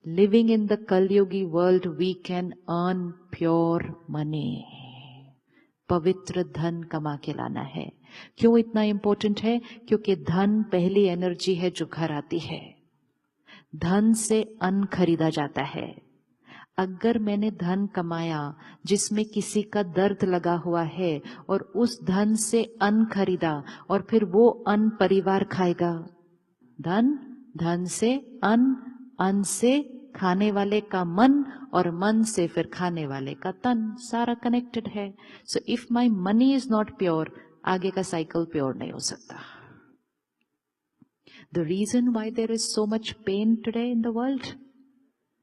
Living in the Kalyugi world, we can earn pure money. पवित्र धन कमा के लाना है. क्यों इतना इंपॉर्टेंट है? क्योंकि धन पहली एनर्जी है जो घर आती है. धन से अन्न खरीदा जाता है. अगर मैंने धन कमाया जिसमें किसी का दर्द लगा हुआ है और उस धन से अन्न खरीदा और फिर वो अन्न परिवार खाएगा. धन से अन्न से खाने वाले का मन और मन से फिर खाने वाले का तन, सारा कनेक्टेड है. So if my money is not pure, आगे का साइकिल प्योर नहीं हो सकता. The reason why there is so much pain today in the world,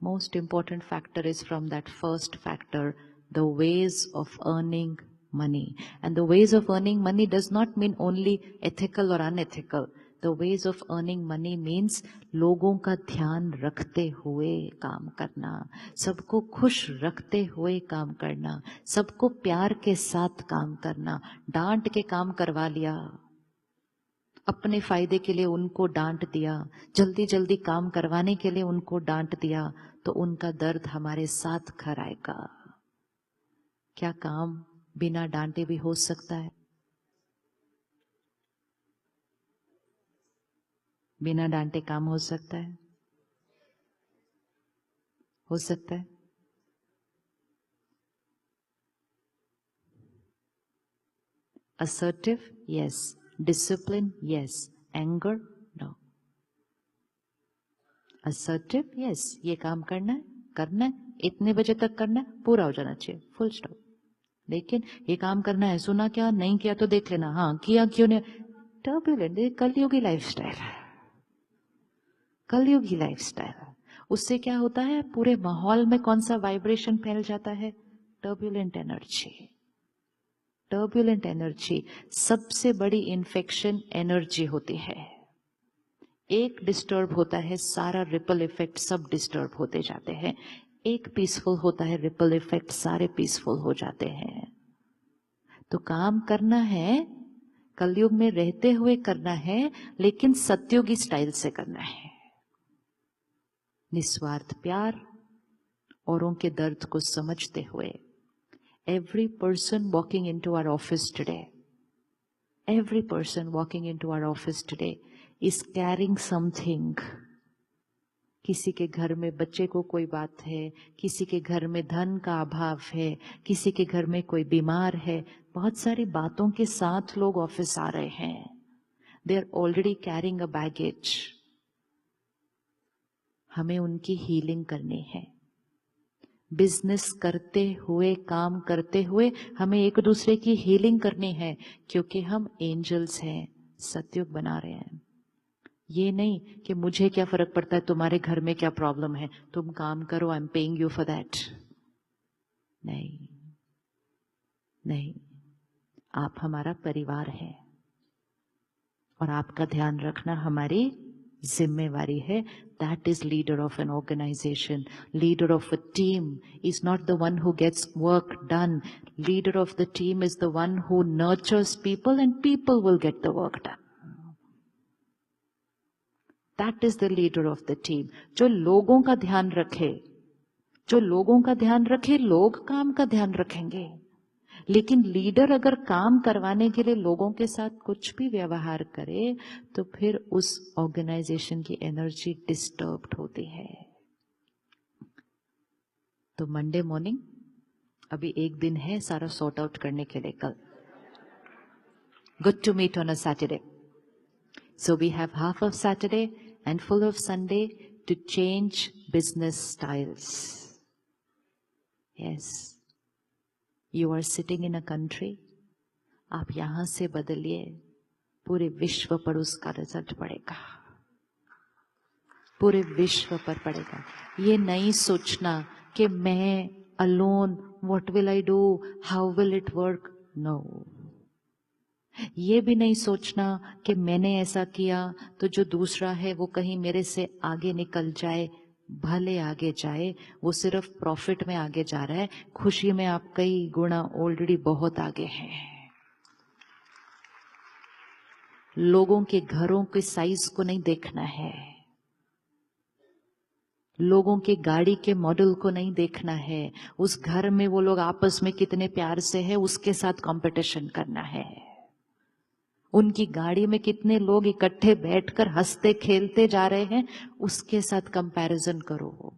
most important factor is from that first factor, the ways of earning money. And the ways of earning money does not mean only ethical or unethical. The ways of earning money means लोगों का ध्यान रखते हुए काम करना, सबको खुश रखते हुए काम करना, सबको प्यार के साथ काम करना. डांट के काम करवा लिया, अपने फायदे के लिए उनको डांट दिया, जल्दी जल्दी काम करवाने के लिए उनको डांट दिया, तो उनका दर्द हमारे साथ घर आएगा. क्या काम बिना डांटे भी हो सकता है? बिना डांटे काम हो सकता है? हो सकता है. Assertive, yes. Discipline, yes. Anger, no. Assertive, yes. ये काम करना है, इतने बजे तक करना है, पूरा हो जाना चाहिए, फुल स्टॉप. लेकिन ये काम करना है, सुना क्या, नहीं किया तो देख लेना, हाँ किया क्यों नहीं. टर्बुलेंट, कलयुगी लाइफस्टाइल है, कलयुगी लाइफस्टाइल. उससे क्या होता है, पूरे माहौल में कौन सा वाइब्रेशन फैल जाता है? Turbulent energy. टर्बुलेंट एनर्जी सबसे बड़ी इन्फेक्शन एनर्जी होती है. एक डिस्टर्ब होता है, सारा रिपल इफेक्ट सब डिस्टर्ब होते जाते हैं. एक पीसफुल होता है, रिपल इफेक्ट सारे पीसफुल हो जाते हैं. तो काम करना है, कलयुग में रहते हुए करना है, लेकिन सत्युगी स्टाइल से करना है. निस्वार्थ प्यार, औरों के दर्द को समझते हुए. Every person walking into our office today, every person walking into our office today is carrying something. किसी के घर में बच्चे को कोई बात है, किसी के घर में धन का अभाव है, किसी के घर में कोई बीमार है. बहुत सारी बातों के साथ लोग ऑफिस आ रहे हैं. They are already carrying a baggage. हमें उनकी हीलिंग करनी है. बिजनेस करते हुए, काम करते हुए हमें एक दूसरे की हीलिंग करनी है, क्योंकि हम एंजल्स हैं, सतयुग बना रहे हैं. ये नहीं कि मुझे क्या फर्क पड़ता है तुम्हारे घर में क्या प्रॉब्लम है, तुम काम करो, I am paying you for that. नहीं नहीं, आप हमारा परिवार है और आपका ध्यान रखना हमारी जिम्मेवारी है. That is leader of an organization. Leader of a team is not the one who gets work done. Leader of the team is the one who nurtures people and people will get the work done. That is the leader of the team. जो लोगों का ध्यान रखे, जो लोगों का ध्यान रखे, लोग काम का ध्यान रखेंगे. लेकिन लीडर अगर काम करवाने के लिए लोगों के साथ कुछ भी व्यवहार करे, तो फिर उस ऑर्गेनाइजेशन की एनर्जी डिस्टर्ब्ड होती है. तो मंडे मॉर्निंग, अभी एक दिन है सारा सॉर्ट आउट करने के लिए. कल good to meet on a Saturday. So we have half of Saturday and full of Sunday to change business styles. Yes, You are sitting in a country. आप यहां से बदलिए, पूरे विश्व पर उसका रिजल्ट पड़ेगा, पूरे विश्व पर पड़ेगा. ये नहीं सोचना कि मैं alone, what will I do, how will it work. No. ये भी नहीं सोचना कि मैंने ऐसा किया तो जो दूसरा है वो कहीं मेरे से आगे निकल जाए. भले आगे जाए, वो सिर्फ प्रॉफिट में आगे जा रहा है, खुशी में आप कई गुना ऑलरेडी बहुत आगे हैं. लोगों के घरों के साइज को नहीं देखना है, लोगों के गाड़ी के मॉडल को नहीं देखना है, उस घर में वो लोग आपस में कितने प्यार से है उसके साथ कंपटीशन करना है। उनकी गाड़ी में कितने लोग इकट्ठे बैठकर हंसते खेलते जा रहे हैं उसके साथ कंपैरिजन करो,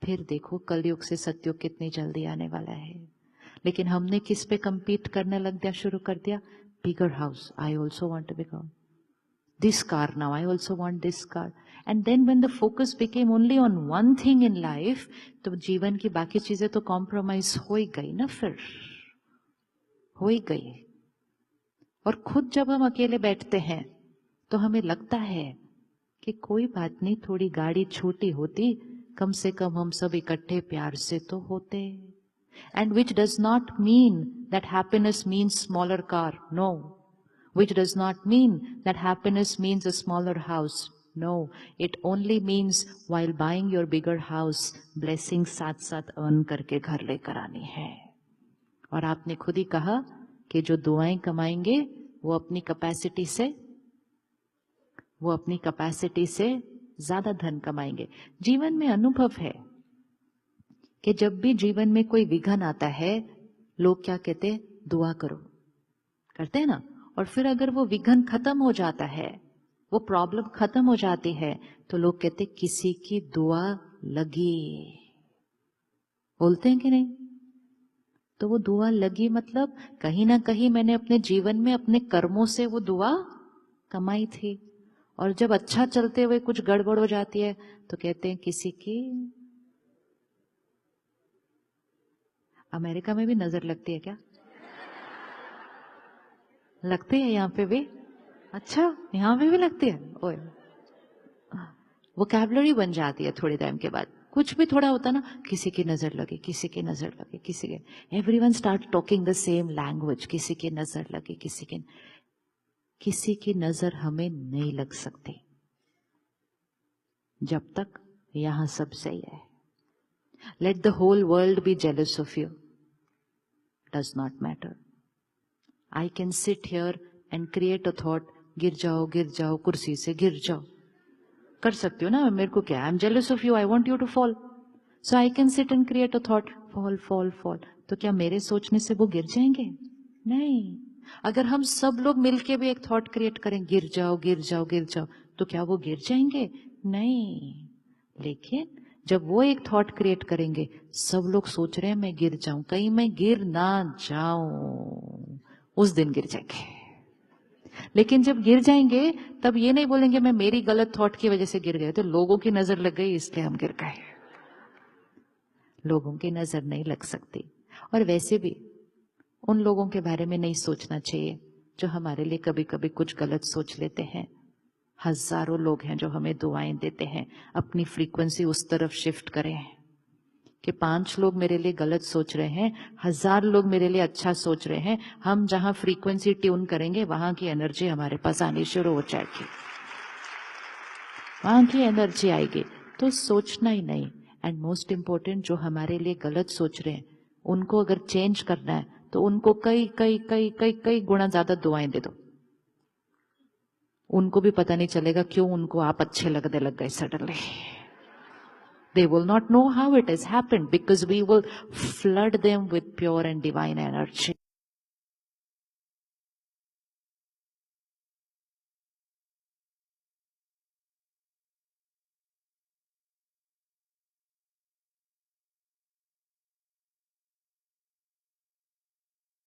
फिर देखो कलयुग से सतयुग कितनी जल्दी आने वाला है। लेकिन हमने किस पे compete करने लग दिया, शुरू कर दिया, bigger house, I also want to become this car now, I also want this car. And then when the focus became only on one thing in life, तो जीवन की बाकी चीजें तो कॉम्प्रोमाइज हो ही गई ना, फिर हो ही गई। और खुद जब हम अकेले बैठते हैं तो हमें लगता है कि कोई बात नहीं, थोड़ी गाड़ी छोटी होती, कम से कम हम सब इकट्ठे प्यार से तो होते। And which does not mean that happiness means smaller car, no. Which does not mean that happiness means a smaller house. No, it only means while buying your bigger house, blessings साथ साथ earn करके घर लेकर आनी है। और आपने खुद ही कहा कि जो दुआएं कमाएंगे वो अपनी कैपेसिटी से ज्यादा धन कमाएंगे। जीवन में अनुभव है कि जब भी जीवन में कोई विघन आता है, लोग क्या कहते हैं, दुआ करो, करते हैं ना। और फिर अगर वो विघन खत्म हो जाता है, वो प्रॉब्लम खत्म हो जाती है, तो लोग कहते किसी की दुआ लगी, बोलते हैं कि नहीं। तो वो दुआ लगी मतलब कहीं ना कहीं मैंने अपने जीवन में अपने कर्मों से वो दुआ कमाई थी। और जब अच्छा चलते हुए कुछ गड़बड़ हो जाती है तो कहते हैं किसी की। अमेरिका में भी नजर लगती है क्या? लगती है यहाँ पे भी? अच्छा, यहाँ पे भी लगती है। ओए, वोकैबुलरी बन जाती है थोड़े टाइम के बाद। कुछ भी थोड़ा होता ना, किसी की नजर लगे, किसी की नजर लगे, किसी के, everyone start talking the same language, किसी की नजर लगे, किसी की नजर हमें नहीं लग सकती जब तक यहां सब सही है। Let the whole world be jealous of you, does not matter. I can sit here and create a thought, गिर जाओ कुर्सी से, गिर जाओ, कर सकती हो ना। मेरे को क्या, I am jealous of you, I want you to fall, so I can sit and create a thought, fall। तो क्या मेरे सोचने से वो गिर जाएंगे? नहीं। अगर हम सब लोग मिलके भी एक थॉट क्रिएट करें, गिर जाओ, तो क्या वो गिर जाएंगे? नहीं। लेकिन जब वो एक थॉट क्रिएट करेंगे, सब लोग सोच रहे हैं मैं गिर जाऊं, कहीं मैं गिर ना जाऊं, उस दिन गिर जाएंगे। लेकिन जब गिर जाएंगे तब ये नहीं बोलेंगे मैं मेरी गलत थॉट की वजह से गिर गए, तो लोगों की नजर लग गई इसलिए हम गिर गए। लोगों की नजर नहीं लग सकती। और वैसे भी उन लोगों के बारे में नहीं सोचना चाहिए जो हमारे लिए कभी कभी कुछ गलत सोच लेते हैं। हजारों लोग हैं जो हमें दुआएं देते हैं, अपनी फ्रीक्वेंसी उस तरफ शिफ्ट करें कि 5 लोग मेरे लिए गलत सोच रहे हैं, 1000 लोग मेरे लिए अच्छा सोच रहे हैं। हम जहां फ्रीक्वेंसी ट्यून करेंगे वहां की एनर्जी हमारे पास आनी शुरू हो जाएगी, वहां की एनर्जी आएगी। तो सोचना ही नहीं। एंड मोस्ट इंपॉर्टेंट, जो हमारे लिए गलत सोच रहे हैं उनको अगर चेंज करना है तो उनको कई गुना ज्यादा दुआएं दे दो। उनको भी पता नहीं चलेगा क्यों उनको आप अच्छे लगने लग गए suddenly. They will not know how it has happened because we will flood them with pure and divine energy.